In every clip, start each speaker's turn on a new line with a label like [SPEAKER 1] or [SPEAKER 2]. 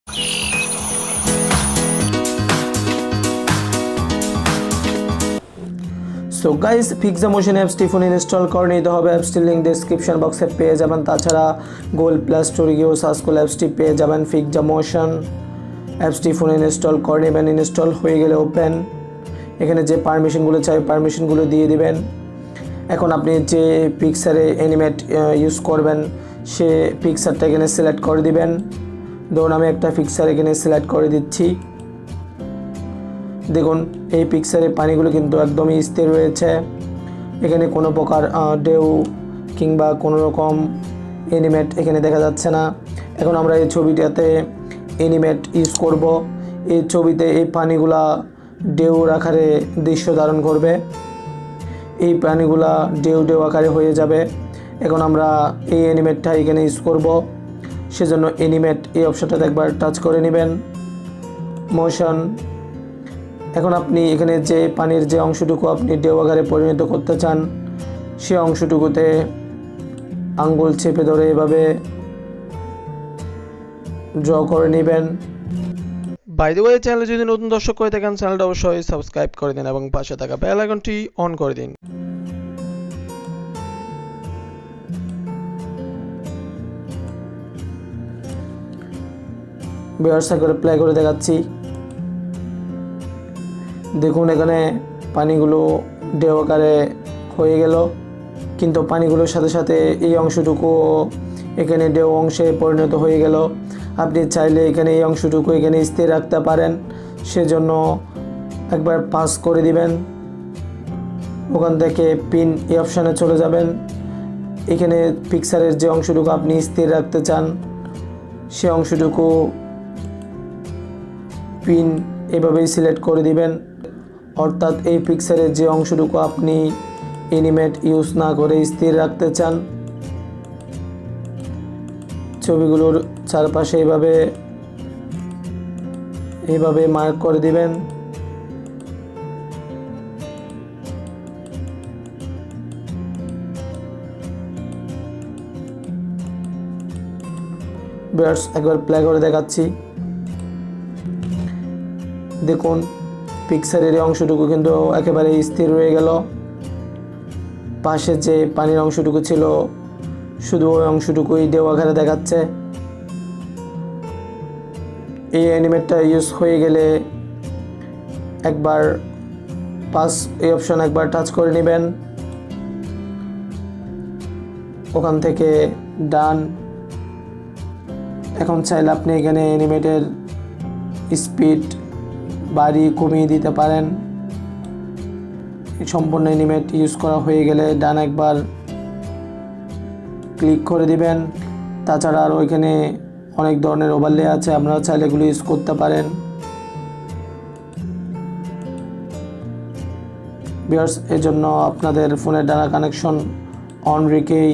[SPEAKER 1] So guys, Pixamotion অ্যাপসটি ফোনে install করে নিতে হবে। অ্যাপসটির লিঙ্ক ডেসক্রিপশন বক্সে পেয়ে যাবেন। তাছাড়া গুগল প্লে স্টোরে গিয়েও সার্চ করলে অ্যাপসটি পেয়ে যাবেন Pixamotion। অ্যাপসটি ফোনে ইনস্টল করে নেবেন। ইনস্টল হয়ে গেলে ওপেন, এখানে যে পারমিশনগুলো চাই পারমিশনগুলো দিয়ে দিবেন। এখন আপনি যে পিকচারে অ্যানিমেট ইউজ করবেন সে পিকচারটা এখানে সিলেক্ট করে দিবেন। ধরুন আমি একটা পিকচার এখানে সিলেক্ট করে দিচ্ছি। দেখুন এই পিকচারে পানিগুলো কিন্তু একদমই স্থির রয়েছে, এখানে কোনো প্রকার ঢেউ কিংবা কোনো রকম অ্যানিমেট এখানে দেখা যাচ্ছে না। এখন আমরা এই ছবিটাতে অ্যানিমেট ইউজ করব। এই ছবিতে এই পানিগুলা ঢেউর আকারে দৃশ্য ধারণ করবে, এই পানিগুলা ঢেউ আকারে হয়ে যাবে। এখন আমরা এই অ্যানিমেটটা এখানে ইউজ করব, সেজন্য অ্যানিমেট এই অপশনটাতে একবার টাচ করে নেবেন, মোশন। এখন আপনি এখানে যে পানির যে অংশটুকু আপনি ঢেউ আকারে পরিণত করতে চান সে অংশটুকুতে আঙ্গুল চেপে ধরে এভাবে ড্র করে নেবেন।
[SPEAKER 2] বাই দ্য ওয়ে, চ্যানেলে যদি নতুন দর্শক করে থাকেন চ্যানেলটা অবশ্যই সাবস্ক্রাইব করে দিন এবং পাশে থাকা বেল আইকনটি অন করে দিন।
[SPEAKER 1] ভিউয়ার্স একবার প্লে করে দেখাচ্ছি। দেখুন এখানে পানিগুলো ঢেউ আকারে হয়ে গেল, কিন্তু পানিগুলোর সাথে সাথে এই অংশটুকু এখানে ঢেউ অংশে পরিণত হয়ে গেল। আপনি চাইলে এখানে এই অংশটুকু এখানে স্থির রাখতে পারেন, সেজন্য একবার পাস করে দিবেন। ওখান থেকে পিন এই অপশানে চলে যাবেন। এখানে পিকচারের যে অংশটুকু আপনি স্থির রাখতে চান সে অংশটুকু পিন এভাবেই সিলেক্ট করে দিবেন। অর্থাৎ এই পিকচারের যে অংশটুকু আপনি অ্যানিমেট ইউজ না করে স্থির রাখতে চান ছবিগুলোর চারপাশে এইভাবে মার্ক করে দিবেন। ভিউয়ার্স একবার প্লে করে দেখাচ্ছি। দেখুন পিকচারের অংশটুকু কিন্তু একেবারে স্থির হয়ে গেল, পাশে যে পানির অংশটুকু ছিল শুধু ওই অংশটুকুই ঢেউ আকারে দেখাচ্ছে। এই অ্যানিমেটটা ইউজ হয়ে গেলে একবার পাস এই অপশন একবার টাচ করে নেবেন, ওখান থেকে ডান। এখন চাইলে আপনি এখানে অ্যানিমেটের স্পিড বাড়িয়ে কমিয়ে দিতে পারেন। সম্পূর্ণ অ্যানিমেট ইউজ করা হয়ে গেলে ডান একবার ক্লিক করে দিবেন। তাছাড়া আরও এখানে অনেক ধরনের ওভারলে আছে, আপনারা চাইলে এগুলো ইউজ করতে পারেন। ভিউয়ার্স এর জন্য আপনাদের ফোনের ডাটা কানেকশন অন রেখেই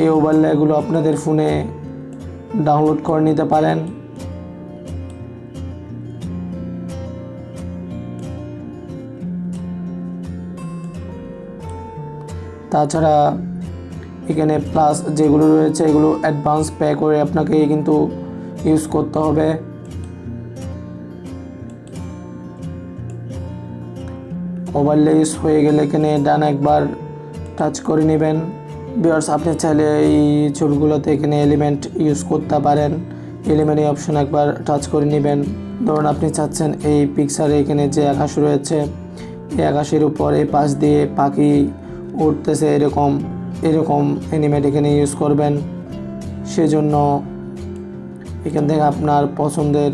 [SPEAKER 1] এই ওভারলেগুলো আপনাদের ফোনে ডাউনলোড করে নিতে পারেন। তাছাড়া এখানে প্লাস যেগুলো রয়েছে এগুলো অ্যাডভান্স পে করে আপনাকে কিন্তু ইউজ করতে হবে। ওভারলে ইউজ হয়ে গেলে এখানে ডান একবার টাচ করে নেবেন। ভিউয়ার্স আপনি চাইলে এই ছবিগুলোতে এখানে এলিমেন্ট ইউজ করতে পারেন। এলিমেন্ট এই অপশন একবার টাচ করে নেবেন। ধরুন আপনি চাচ্ছেন এই পিকচারে এখানে যে আকাশ রয়েছে এই আকাশের উপর এই পাশ দিয়ে পাখি উঠতেছে, এরকম অ্যানিমেট এখানে ইউজ করবেন। সেজন্য এখান থেকে আপনার পছন্দের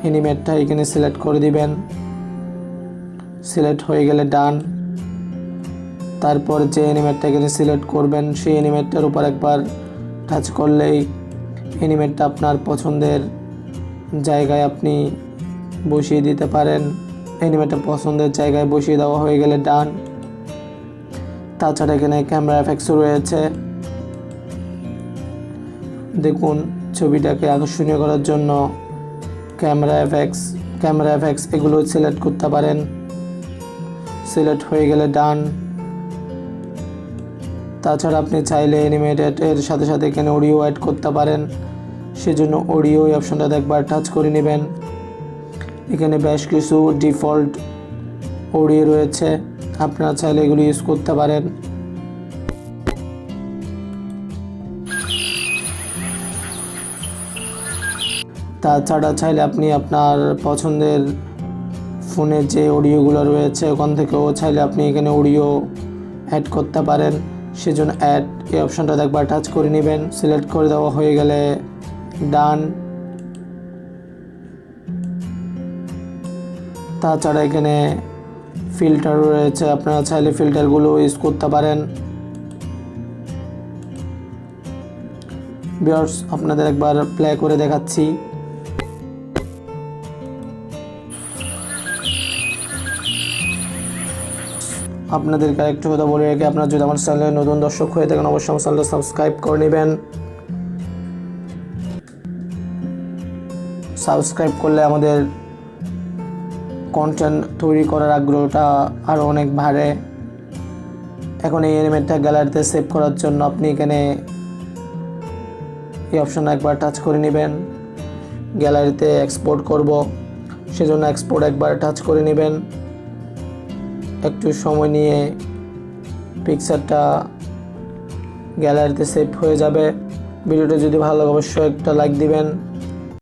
[SPEAKER 1] অ্যানিমেটটা এখানে সিলেক্ট করে দিবেন। সিলেক্ট হয়ে গেলে ডান। তারপর যে অ্যানিমেটটা এখানে সিলেক্ট করবেন সেই অ্যানিমেটটার উপর একবার টাচ করলেই অ্যানিমেটটা আপনার পছন্দের জায়গায় আপনি বসিয়ে দিতে পারেন। অ্যানিমেটটা পছন্দের জায়গায় বসিয়ে দেওয়া হয়ে গেলে ডান। তাছাড়া এখানে ক্যামেরা এফেক্টসও রয়েছে। দেখুন ছবিটাকে আকর্ষণীয় করার জন্য ক্যামেরা এফেক্টস এগুলো সিলেক্ট করতে পারেন। সিলেক্ট হয়ে গেলে ডান। তাছাড়া আপনি চাইলে অ্যানিমেটেড সাথে সাথে এখানে অডিও অ্যাড করতে পারেন, সেজন্য অডিও এই অপশনটাতে একবার টাচ করে নেবেন। এখানে বেশ কিছু ডিফল্ট অডিও রয়েছে, আপনারা চাইলে এগুলো ইউজ করতে পারেন। তাছাড়া চাইলে আপনি আপনার পছন্দের ফোনের যে অডিওগুলো রয়েছে ওখান থেকেও চাইলে আপনি এখানে অডিও অ্যাড করতে পারেন, সেজন্য অ্যাড এই অপশনটাতে একবার টাচ করে নেবেন। সিলেক্ট করে দেওয়া হয়ে গেলে ডান। তাছাড়া এখানে ফিল্টার রয়েছে, আপনারা চাইলে ফিল্টারগুলো ইউজ করতে পারেন। ভিউয়ার্স, আপনাদের একবার প্লে করে দেখাচ্ছি। আপনাদেরকে আরেকটু কথা বলে রেখে, আপনারা যদি আমার চ্যানেলে নতুন দর্শক হয়ে থাকেন অবশ্যই আমার চ্যানেলটা সাবস্ক্রাইব করে নেবেন। সাবস্ক্রাইব করলে আমাদের কন্টেন্ট তৈরি করার আগ্রহটা আরও অনেক বাড়ে। এখন এই অ্যানিমেটটা গ্যালারিতে সেভ করার জন্য আপনি এখানে এই অপশন একবার টাচ করে নেবেন। গ্যালারিতে এক্সপোর্ট করব, সেজন্য এক্সপোর্ট একবার টাচ করে নেবেন। একটু সময় নিয়ে পিকচারটা গ্যালারিতে সেভ হয়ে যাবে। ভিডিওটা যদি ভালো লাগে অবশ্যই একটা লাইক দিবেন।